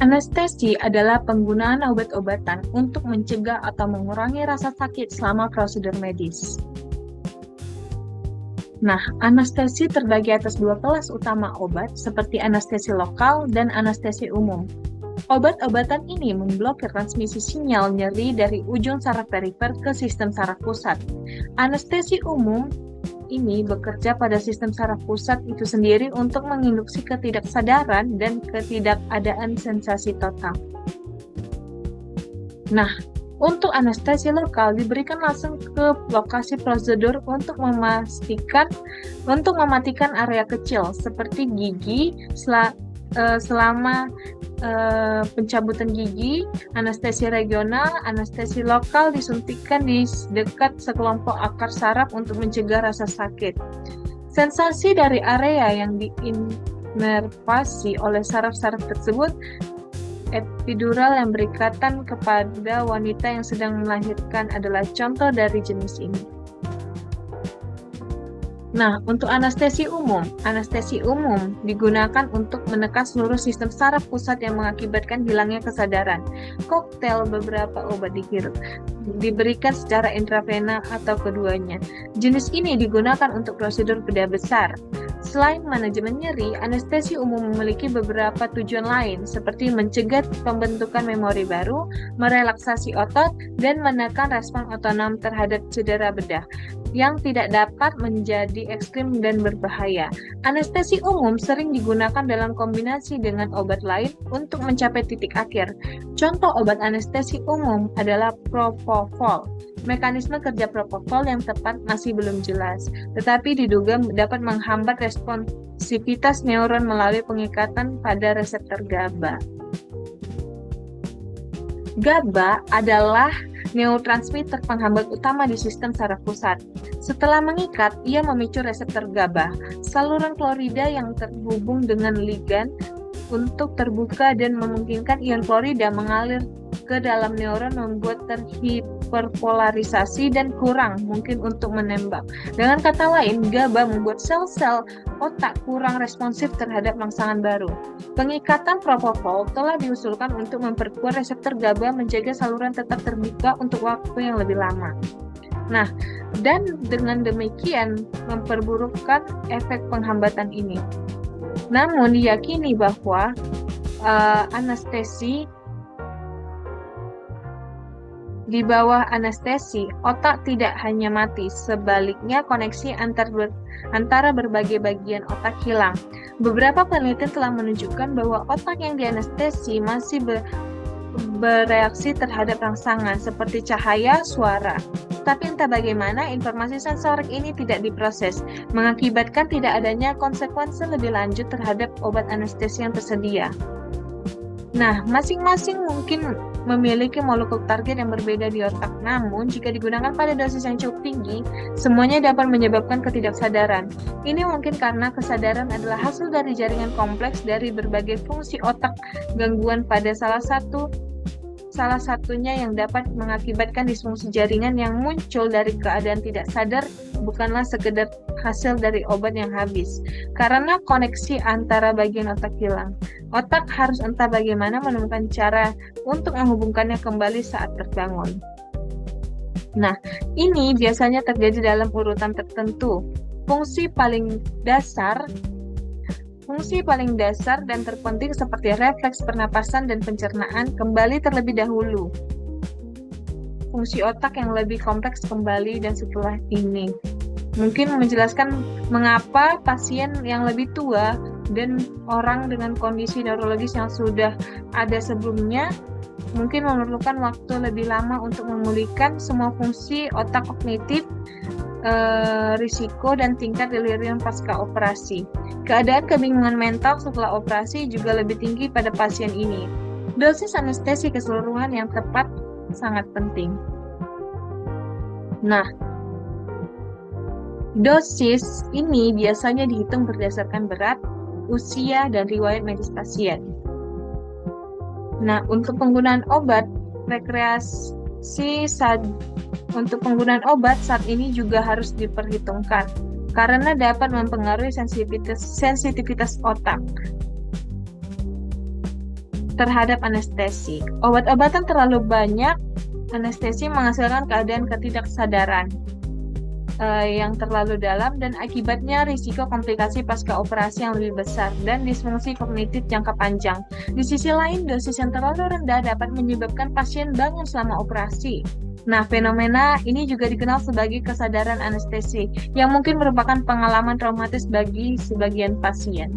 Anestesi adalah penggunaan obat-obatan untuk mencegah atau mengurangi rasa sakit selama prosedur medis. Nah, anestesi terbagi atas dua kelas utama obat, seperti anestesi lokal dan anestesi umum. Obat-obatan ini memblokir transmisi sinyal nyeri dari ujung saraf perifer ke sistem saraf pusat. Anestesi umum ini bekerja pada sistem saraf pusat itu sendiri untuk menginduksi ketidaksadaran dan ketidakadaan sensasi total. Nah, untuk anestesi lokal diberikan langsung ke lokasi prosedur untuk mematikan area kecil seperti gigi selama pencabutan gigi. Anestesi regional, anestesi lokal disuntikkan di dekat sekelompok akar saraf untuk mencegah rasa sakit. Sensasi dari area yang diinervasi oleh saraf-saraf tersebut, epidural yang berikatan kepada wanita yang sedang melahirkan adalah contoh dari jenis ini. Nah, untuk anestesi umum digunakan untuk menekan seluruh sistem saraf pusat yang mengakibatkan hilangnya kesadaran. Koktail beberapa obat dihirup, diberikan secara intravena atau keduanya. Jenis ini digunakan untuk prosedur bedah besar. Selain manajemen nyeri, anestesi umum memiliki beberapa tujuan lain, seperti mencegah pembentukan memori baru, merelaksasi otot, dan menekan respon otonom terhadap cedera bedah yang tidak dapat menjadi ekstrim dan berbahaya. Anestesi umum sering digunakan dalam kombinasi dengan obat lain untuk mencapai titik akhir. Contoh obat anestesi umum adalah propofol. Mekanisme kerja propofol yang tepat masih belum jelas, tetapi diduga dapat menghambat responsivitas neuron melalui pengikatan pada reseptor GABA. GABA adalah neurotransmitter penghambat utama di sistem saraf pusat. Setelah mengikat, ia memicu reseptor GABA, saluran klorida yang terhubung dengan ligan untuk terbuka dan memungkinkan ion klorida mengalir ke dalam neuron, membuat terhiperpolarisasi dan kurang mungkin untuk menembak. Dengan kata lain, GABA membuat sel-sel otak kurang responsif terhadap rangsangan baru. Pengikatan propofol telah diusulkan untuk memperkuat reseptor GABA, menjaga saluran tetap terbuka untuk waktu yang lebih lama. Nah, dan dengan demikian memperburukkan efek penghambatan ini. Namun diyakini bahwa anestesi di bawah anestesi, otak tidak hanya mati, sebaliknya koneksi antara berbagai bagian otak hilang. Beberapa penelitian telah menunjukkan bahwa otak yang dianestesi masih bereaksi terhadap rangsangan seperti cahaya, suara. Tapi entah bagaimana informasi sensorik ini tidak diproses, mengakibatkan tidak adanya konsekuensi lebih lanjut terhadap obat anestesi yang tersedia. Nah, masing-masing mungkin memiliki molekul target yang berbeda di otak, namun jika digunakan pada dosis yang cukup tinggi, semuanya dapat menyebabkan ketidaksadaran. Ini mungkin karena kesadaran adalah hasil dari jaringan kompleks dari berbagai fungsi otak. Gangguan pada salah satunya yang dapat mengakibatkan disfungsi jaringan yang muncul dari keadaan tidak sadar bukanlah sekedar hasil dari obat yang habis, karena koneksi antara bagian otak hilang. Otak harus entah bagaimana menemukan cara untuk menghubungkannya kembali saat terbangun. Nah, ini biasanya terjadi dalam urutan tertentu. Fungsi paling dasar dan terpenting seperti refleks pernapasan dan pencernaan kembali terlebih dahulu. Fungsi otak yang lebih kompleks kembali, dan setelah ini mungkin menjelaskan mengapa pasien yang lebih tua dan orang dengan kondisi neurologis yang sudah ada sebelumnya mungkin memerlukan waktu lebih lama untuk memulihkan semua fungsi otak kognitif, risiko dan tingkat delirium pasca operasi. Keadaan kebingungan mental setelah operasi juga lebih tinggi pada pasien ini. Dosis anestesi keseluruhan yang tepat sangat penting. Nah, dosis ini biasanya dihitung berdasarkan berat, usia, dan riwayat medis pasien. Nah, untuk penggunaan obat rekreasi untuk penggunaan obat saat ini juga harus diperhitungkan karena dapat mempengaruhi sensitivitas otak. terhadap anestesi. Obat-obatan terlalu banyak anestesi menghasilkan keadaan ketidaksadaran yang terlalu dalam dan akibatnya risiko komplikasi pasca operasi yang lebih besar dan disfungsi kognitif jangka panjang. Di sisi lain, dosis yang terlalu rendah dapat menyebabkan pasien bangun selama operasi. Nah, fenomena ini juga dikenal sebagai kesadaran anestesi, yang mungkin merupakan pengalaman traumatis bagi sebagian pasien.